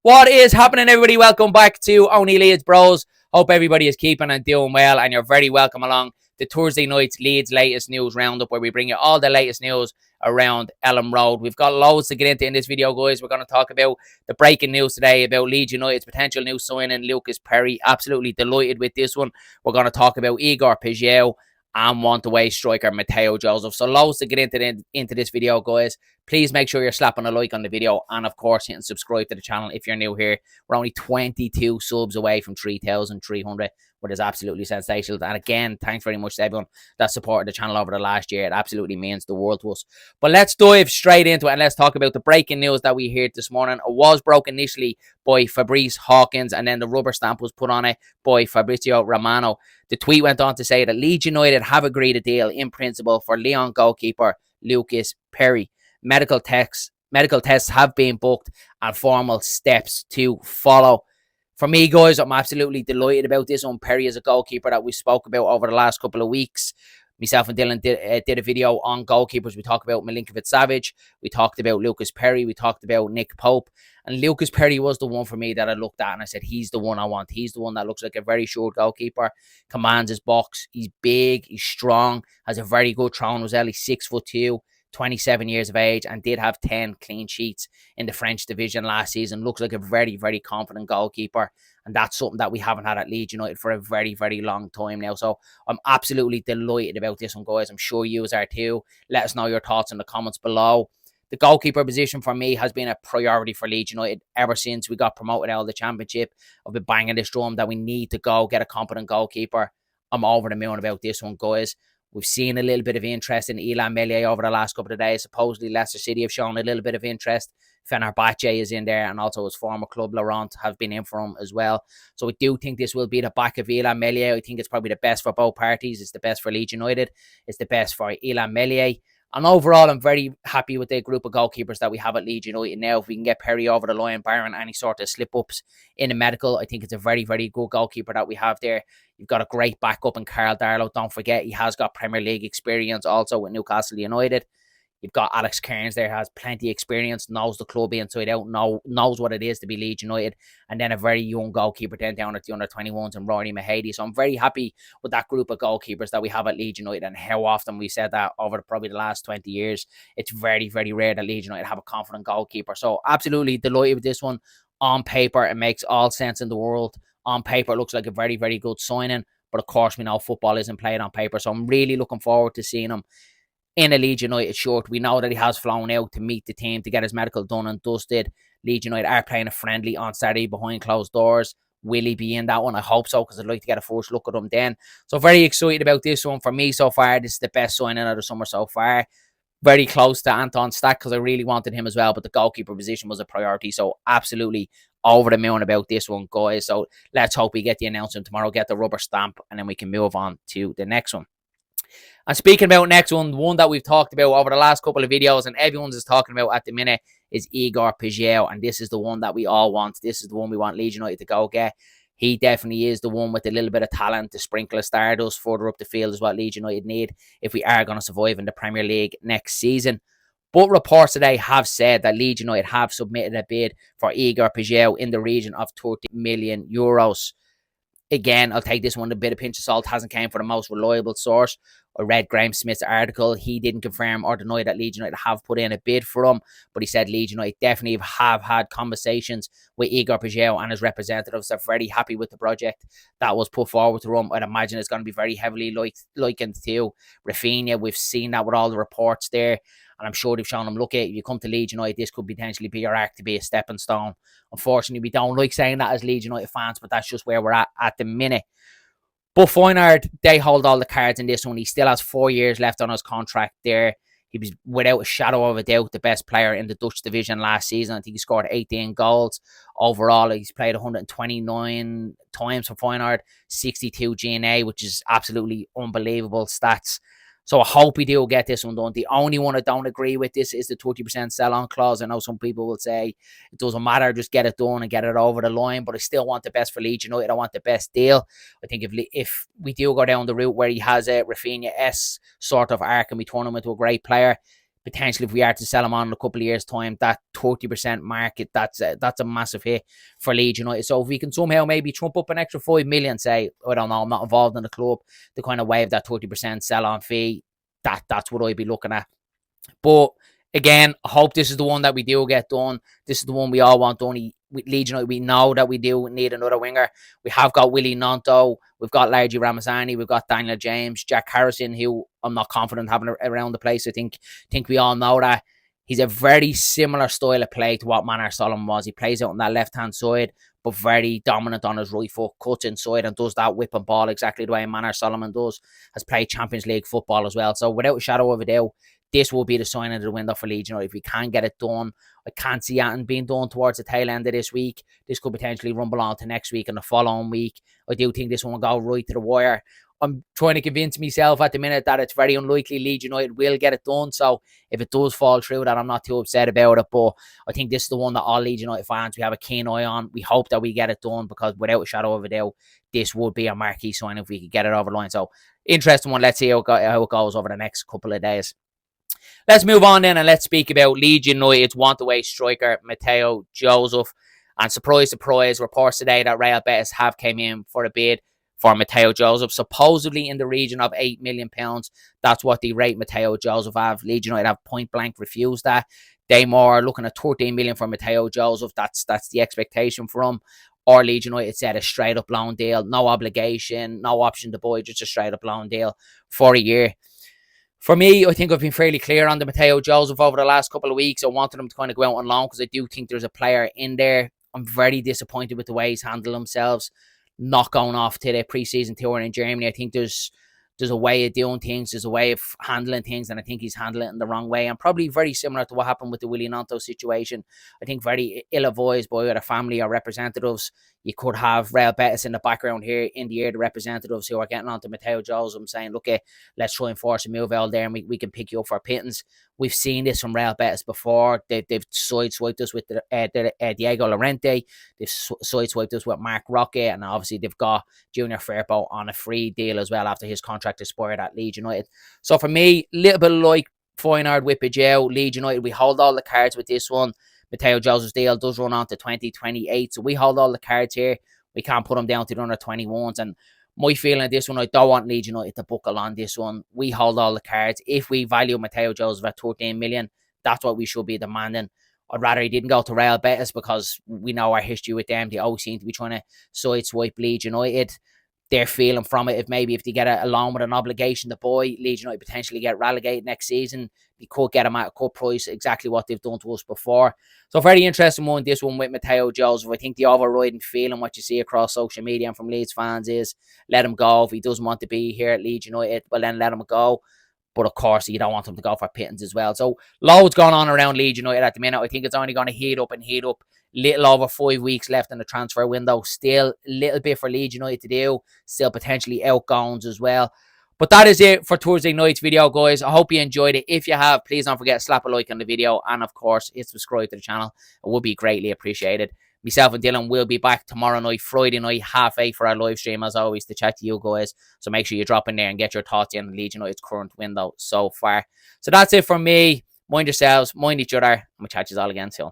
What is happening, everybody? Welcome back to Only Leeds Bros. Hope everybody is keeping and doing well, and you're very welcome along to Thursday night's Leeds latest news roundup, where we bring you all the latest news around Elland Road. We've got loads to get into in this video, guys. We're going to talk about the breaking news today about Leeds United's potential new signing, Lucas Perri. Absolutely delighted with this one. We're going to talk about Igor Paixao and want-away striker Mateo Joseph. So loads to get into this video, guys. Please make sure you're slapping a like on the video, and of course hitting subscribe to the channel if you're new here. We're only 22 subs away from 3,300, which is absolutely sensational. And again, thanks very much to everyone that supported the channel over the last year. It absolutely means the world to us. But let's dive straight into it, and let's talk about the breaking news that we heard this morning. It was broken initially by Fabrice Hawkins, and then the rubber stamp was put on it by Fabrizio Romano. The tweet went on to say that Leeds United have agreed a deal in principle for Lyon goalkeeper Lucas Perri. Medical tests have been booked and formal steps to follow. For me, guys, I'm absolutely delighted about this one. Perri is a goalkeeper that we spoke about over the last couple of weeks. Myself and Dylan did a video on goalkeepers. We talked about Milinkovic-Savic. We talked about Lucas Perri. We talked about Nick Pope. And Lucas Perri was the one for me that I looked at and I said, he's the one I want. He's the one that looks like a very sure goalkeeper, commands his box. He's big, he's strong, has a very good throw as well. He's 6'2", 27 years of age, and did have 10 clean sheets in the French division last season. Looks like a very, very confident goalkeeper, and that's something that we haven't had at Leeds United for a very, very long time now. So I'm absolutely delighted about this one, guys. I'm sure you are too. Let us know your thoughts in the comments below. The goalkeeper position for me has been a priority for Leeds United ever since we got promoted out of the Championship. I've been banging this drum that we need to go get a competent goalkeeper. I'm over the moon about this one, guys. We've seen a little bit of interest in Elland over the last couple of days. Supposedly Leicester City have shown a little bit of interest. Fenerbahce is in there, and also his former club Laurent have been in for him as well. So I do think this will be the back of Elland. I think it's probably the best for both parties. It's the best for Leeds United. It's the best for Elland. And overall, I'm very happy with the group of goalkeepers that we have at Leeds United now. If we can get Perri over the line, barring any sort of slip-ups in the medical, I think it's a very, very good goalkeeper that we have there. You've got a great backup in Carl Darlow. Don't forget, he has got Premier League experience also with Newcastle United. You've got Alex Cairns there, has plenty of experience, knows the club inside out, knows what it is to be Leeds United. And then a very young goalkeeper down at the under-21s and Rory Mahady. So I'm very happy with that group of goalkeepers that we have at Leeds United, and how often we said that over probably the last 20 years. It's very, very rare that Leeds United have a confident goalkeeper. So absolutely delighted with this one. On paper, it makes all sense in the world. On paper, it looks like a very, very good signing. But of course, we know football isn't played on paper. So I'm really looking forward to seeing him in a Leeds United shirt. We know that he has flown out to meet the team to get his medical done and dusted. Leeds United are playing a friendly on Saturday behind closed doors. Will he be in that one? I hope so, because I'd like to get a first look at him then. So very excited about this one. For me so far, this is the best signing of the summer so far. Very close to Anton Stack, because I really wanted him as well, but the goalkeeper position was a priority. So absolutely over the moon about this one, guys. So let's hope we get the announcement tomorrow, get the rubber stamp, and then we can move on to the next one. And speaking about next one that we've talked about over the last couple of videos and everyone's is talking about at the minute, is Igor Paixao. And this is the one that we all want. This is the one we want Leeds United to go get. He definitely is the one with a little bit of talent to sprinkle a stardust further up the field, is what Leeds United need if we are going to survive in the Premier League next season. But reports today have said that Leeds United have submitted a bid for Igor Paixao in the region of 30 million euros. Again, I'll take this one with a bit of pinch of salt. Hasn't came from the most reliable source. I read Graham Smith's article. He didn't confirm or deny that Leeds United have put in a bid for him, but he said Leeds United definitely have had conversations with Igor Paixao and his representatives. They're very happy with the project that was put forward to him. I'd imagine it's going to be very heavily likened to Rafinha. We've seen that with all the reports there. And I'm sure they've shown them, look, if you come to Leeds United, this could potentially be your arc to be a stepping stone. Unfortunately, we don't like saying that as Leeds United fans, but that's just where we're at the minute. But Feyenoord, they hold all the cards in this one. He still has 4 years left on his contract there. He was, without a shadow of a doubt, the best player in the Dutch division last season. I think he scored 18 goals. Overall, he's played 129 times for Feyenoord, 62 GNA, which is absolutely unbelievable stats. So I hope we do get this one done. The only one I don't agree with this is the 30% sell-on clause. I know some people will say it doesn't matter, just get it done and get it over the line. But I still want the best for Leeds United. I want the best deal. I think if we do go down the route where he has a Rafinha-esque sort of arc and we turn him into a great player, potentially if we are to sell him on in a couple of years' time, that 30% market, that's a massive hit for Leeds United. So if we can somehow maybe trump up an extra 5 million, say, I don't know, I'm not involved in the club, to kind of waive that 30% sell-on fee, that's what I'd be looking at. But again, I hope this is the one that we do get done. This is the one we all want done. With Leeds United, we know that we do need another winger. We have got Willie Gnonto, we've got Largy Ramazani, we've got Daniel James, Jack Harrison, who I'm not confident having around the place. I think we all know that he's a very similar style of play to what Manar Solomon was. He plays out on that left-hand side, but very dominant on his right foot, cuts inside and does that whip and ball exactly the way Manar Solomon does. Has played Champions League football as well. So without a shadow of a doubt, this will be the sign of the window for Leeds United. If we can get it done, I can't see anything being done towards the tail end of this week. This could potentially rumble on to next week and the following week. I do think this one will go right to the wire. I'm trying to convince myself at the minute that it's very unlikely Leeds United will get it done. So if it does fall through, that I'm not too upset about it. But I think this is the one that all Leeds United fans, we have a keen eye on. We hope that we get it done, because without a shadow of a doubt, this would be a marquee sign if we could get it over the line. So interesting one. Let's see how it goes over the next couple of days. Let's move on then, and let's speak about Leeds United's want-away striker, Mateo Joseph. And surprise, surprise, reports today that Real Betis have came in for a bid for Mateo Joseph, supposedly in the region of £8 million. That's what they rate Mateo Joseph have. Leeds United have point blank refused that. They more are looking at 13 million for Mateo Joseph. That's the expectation for him. Or Leeds United said a straight up loan deal, no obligation, no option to buy, just a straight up loan deal for a year. For me, I think I've been fairly clear on the Mateo Joseph over the last couple of weeks. I wanted him to kind of go out on loan because I do think there's a player in there. I'm very disappointed with the way he's handled themselves, not going off to the pre-season tour in Germany. I think there's a way of doing things, there's a way of handling things, and I think he's handling it in the wrong way. And probably very similar to what happened with the Willie Gnonto situation. I think very ill-advised by either family or representatives. You could have Real Betis in the background here in the ear, the representatives who are getting on to Mateo Joseph saying, look, let's try and force a move out there and we can pick you up for pittance. We've seen this from Real Betis before. They've sideswiped us with Diego Llorente. They've sideswiped us with Mark Rocket. And obviously they've got Junior Firpo on a free deal as well after his contract expired at Leeds United. So for me, a little bit like Feyenoord with Paixão, Leeds United, we hold all the cards with this one. Mateo Joseph's deal does run on to 2028, so we hold all the cards here. We can't put them down to the under 21s. And my feeling of this one, I don't want Leeds United to buckle on this one. We hold all the cards. If we value Mateo Joseph at 13 million, that's what we should be demanding. I'd rather he didn't go to Real Betis because we know our history with them. They always seem to be trying to sideswipe Leeds United. They're feeling from it. If they get a loan with an obligation to buy, Leeds United potentially get relegated next season. They could get them at a cut price, exactly what they've done to us before. So very interesting one, this one with Mateo Joseph. I think the overriding feeling, what you see across social media and from Leeds fans, is let him go. If he doesn't want to be here at Leeds United, well then let him go. But of course, you don't want him to go for pittance as well. So loads going on around Leeds United at the minute. I think it's only going to heat up and heat up. Little over 5 weeks left in the transfer window. Still a little bit for Leeds United to do. Still potentially outgoings as well. But that is it for Thursday night's video, guys. I hope you enjoyed it. If you have, please don't forget to slap a like on the video. And of course, hit subscribe to the channel. It would be greatly appreciated. Myself and Dylan will be back tomorrow night, Friday night, 8:30 for our live stream, as always, to chat to you guys. So make sure you drop in there and get your thoughts in Leeds United's current window so far. So that's it from me. Mind yourselves, mind each other, and we'll chat you all again soon.